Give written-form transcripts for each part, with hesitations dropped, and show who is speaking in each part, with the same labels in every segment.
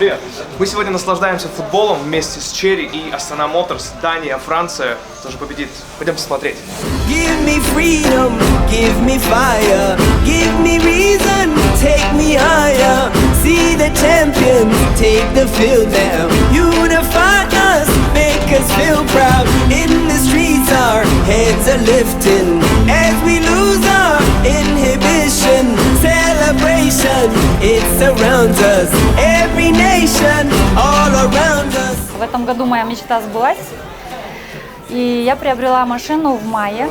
Speaker 1: Привет! Мы сегодня наслаждаемся футболом вместе с Черри и Астана Моторс. Дания, Франция тоже победит. Пойдем посмотреть.
Speaker 2: Give me freedom, give me fire, give me reason, take me higher. See the champions, take the field now. Unify us, make us feel proud. In the streets our heads are lifting as we lose our inhibition. Celebration, it surrounds us. Every nation, all around us.
Speaker 3: В этом году моя мечта сбылась, и я приобрела машину в мае,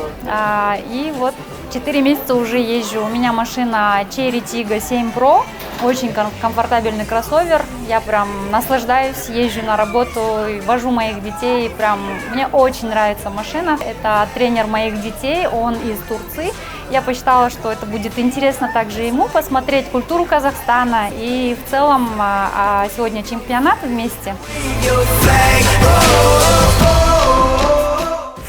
Speaker 3: и вот 4 месяца уже езжу. У меня машина Chery Tiggo 7 Pro, очень комфортабельный кроссовер, я прям наслаждаюсь, езжу на работу, вожу моих детей, прям мне очень нравится машина. Это тренер моих детей, он из Турции. Я посчитала, что это будет интересно также ему посмотреть культуру Казахстана и в целом сегодня чемпионат вместе.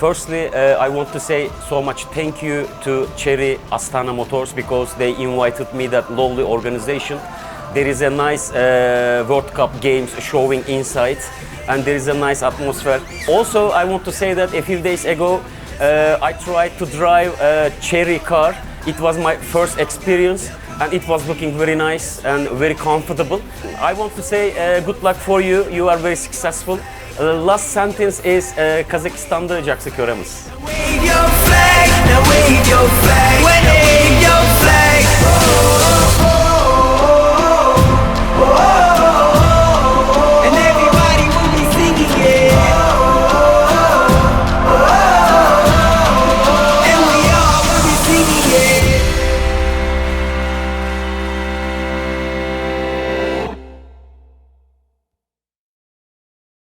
Speaker 4: Firstly, I want to say so much thank you to Chery Astana Motors because they invited me that lovely organization. There is a nice World Cup games showing inside and there is a nice atmosphere. Also, I want to say that a few days ago I tried to drive a Chery car. It was my first experience and it was looking very nice and very comfortable. I want to say good luck for you. You are very successful. Last sentence is Kazakistan'da jaksı köremiz.
Speaker 2: Wave your flag, now wave your flag.